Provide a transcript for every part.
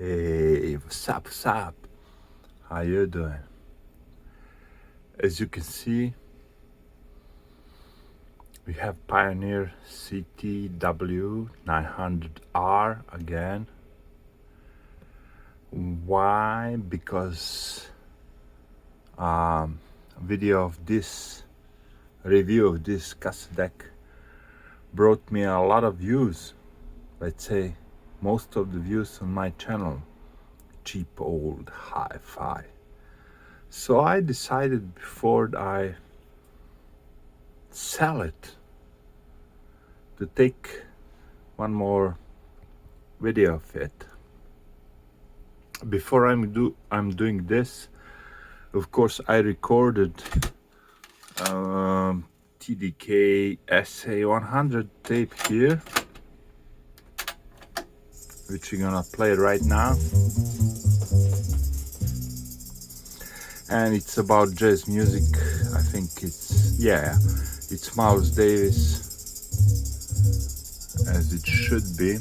Hey, what's up, what's up? How you doing? As you can see, we have Pioneer CT-W900R again. Why? Because video of this review of this cassette deck brought me a lot of views. Let's say most of the views on my channel. Cheap old hi-fi. So I decided before I sell it to take one more video of it. Before I'm doing this, of course I recorded TDK SA100 tape here, which we're gonna play right now. And it's about jazz music. I think it's Miles Davis, as it should be.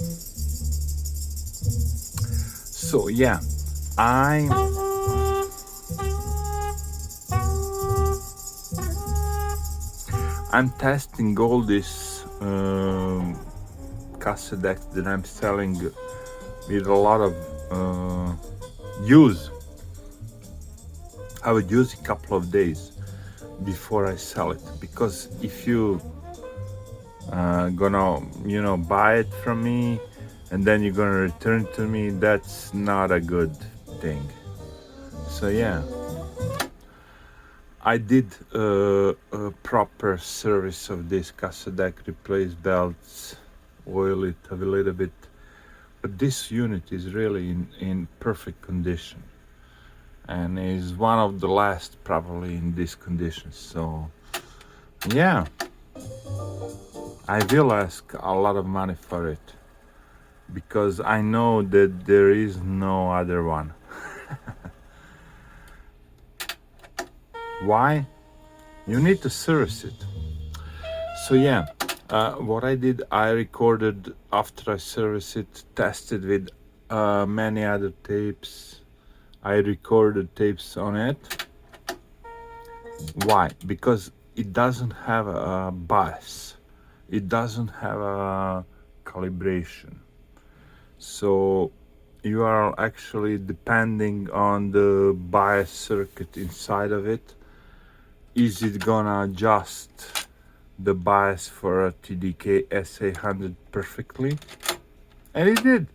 So yeah, I'm testing all these cassette decks that I'm selling with a lot of use. I would use a couple of days before I sell it, because if you gonna buy it from me and then you're gonna return it to me, that's not a good thing. So yeah, I did a proper service of this cassette deck, replace belts, oil it a little bit, but this unit is really in perfect condition and is one of the last probably in these conditions. So yeah, I will ask a lot of money for it, because I know that there is no other one. Why? You need to service it. So yeah, what I did, I recorded after I serviced it, tested with many other tapes. I recorded tapes on it. Why? Because it doesn't have a bias. It doesn't have a calibration. So you are actually depending on the bias circuit inside of it. Is it gonna adjust the bias for a TDK SA100 perfectly? And it did.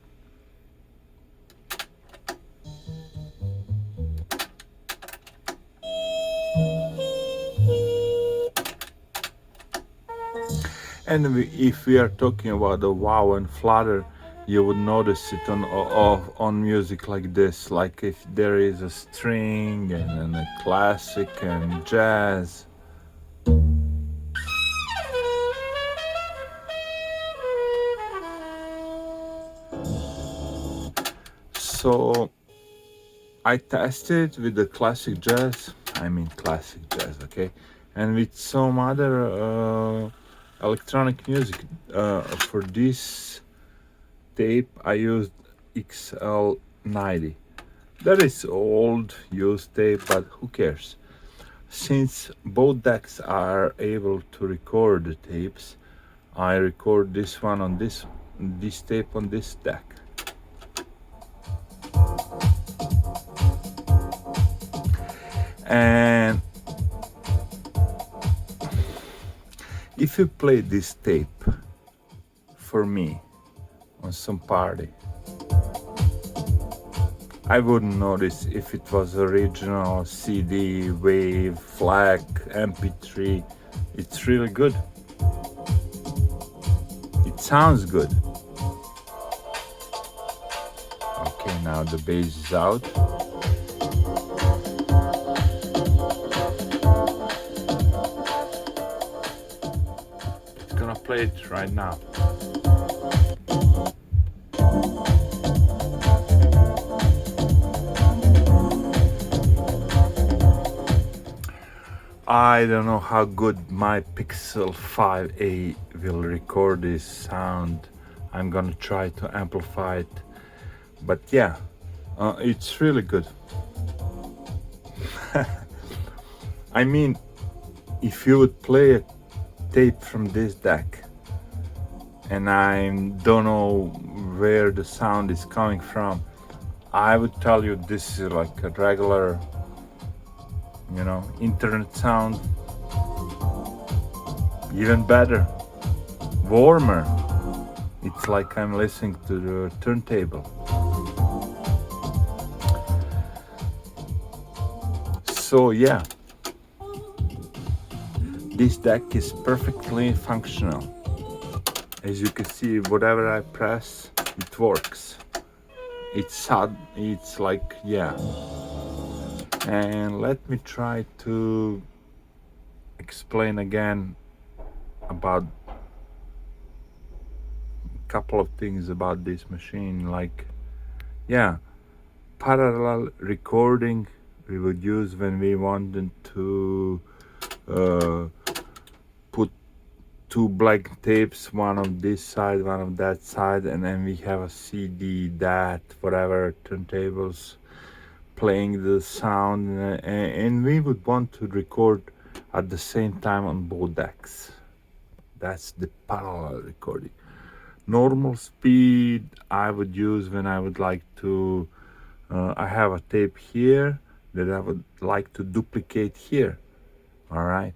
And if we are talking about the wow and flutter, you would notice it on music like this, like if there is a string and a classic and jazz. So I tested with the classic jazz, okay, and with some other electronic music. For this tape I used XL90. That is old used tape, but who cares? Since both decks are able to record the tapes, I record this one on this tape on this deck. And if you play this tape for me on some party, I wouldn't notice if it was original, CD, wave, FLAC, MP3. It's really good. It sounds good. Okay, now the bass is out. It's gonna play it right now. I don't know how good my Pixel 5a will record this sound. I'm gonna try to amplify it, but yeah, It's really good. I mean, if you would play a tape from this deck, and I don't know where the sound is coming from, I would tell you this is like a regular, internet sound. Even better, warmer. It's like I'm listening to the turntable. So yeah, this deck is perfectly functional. As you can see, whatever I press, it works. It's sad, it's like, yeah. And let me try to explain again about a couple of things about this machine. Like, yeah, parallel recording we would use when we wanted to put two blank tapes, one on this side, one on that side, and then we have a CD, that, whatever, turntables playing the sound, and we would want to record at the same time on both decks. That's the parallel recording. Normal speed I would use when I would like to, I have a tape here that I would like to duplicate here, all right?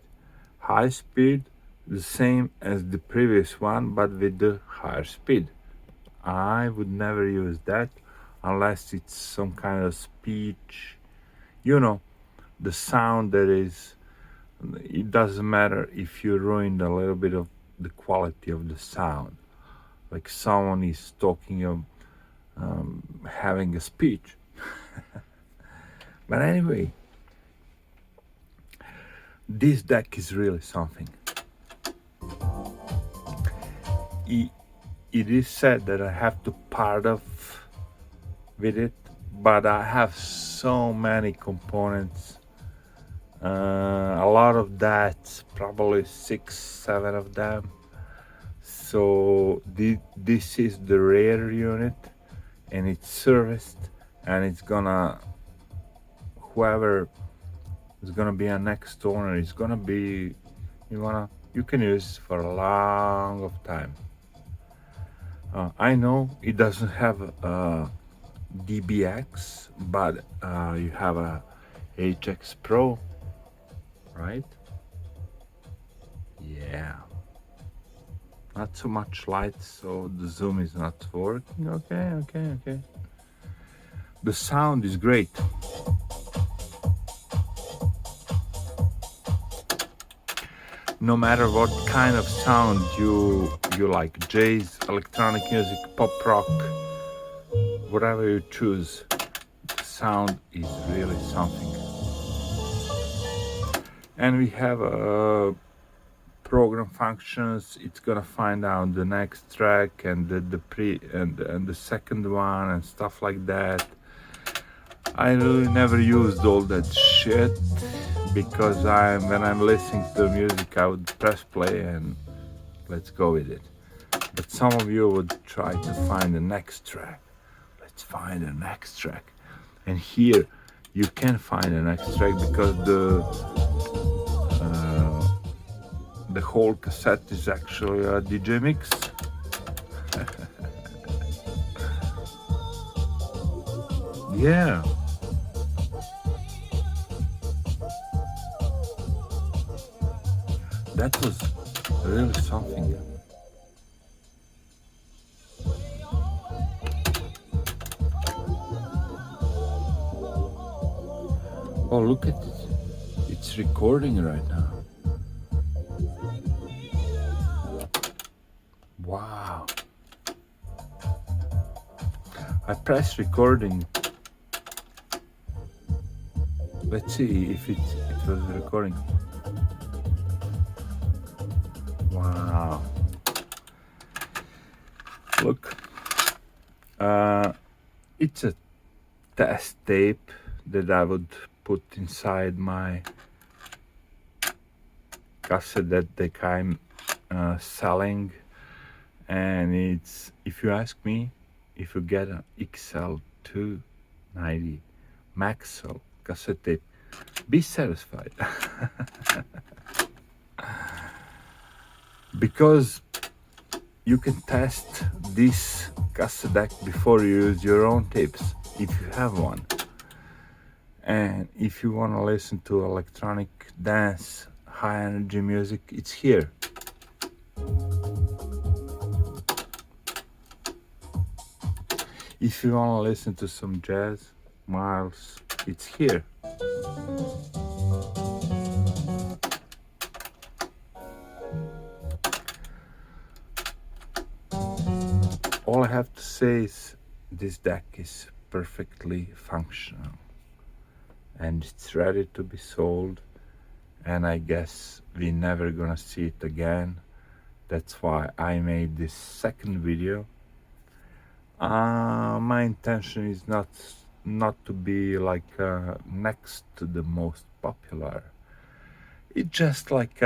High speed, the same as the previous one, but with the higher speed. I would never use that unless it's some kind of speech, the sound that is, it doesn't matter if you ruined a little bit of the quality of the sound. Like someone is talking of having a speech. But anyway, this deck is really something. It is said that I have to part of with it, but I have so many components. A lot of that, probably 6-7 of them. So this is the rare unit, and it's serviced, and it's gonna, whoever is gonna be a next owner is gonna be, you can use for a long of time. I know it doesn't have a DBX, but you have a HX Pro, right? Yeah. Not so much light, so the zoom is not working. Okay. The sound is great. No matter what kind of sound you like, jazz, electronic music, pop rock, whatever you choose, the sound is really something. And we have program functions. It's gonna find out the next track and the second one and stuff like that. I really never used all that shit because when I'm listening to music, I would press play and let's go with it. But some of you would try to find the next track. Let's find the next track. And here you can find the next track because the whole cassette is actually a DJ mix. Yeah. That was really something. Oh, look at it. It's recording right now. Wow. I press recording. Let's see if it was recording. Wow. Look. It's a test tape that I would put inside my cassette that I'm selling, and it's, if you ask me, if you get an XL2 90 Maxell cassette tape. Be satisfied. Because you can test this cassette deck before you use your own tapes, if you have one. And if you want to listen to electronic dance, high energy music, it's here. If you want to listen to some jazz, Miles, it's here. All I have to say is this deck is perfectly functional and it's ready to be sold, and I guess we're never gonna see it again. That's why I made this second video. My intention is not to be like next to the most popular. It's just like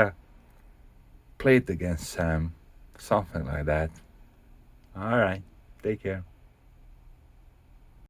played against Sam, something like that. All right, take care.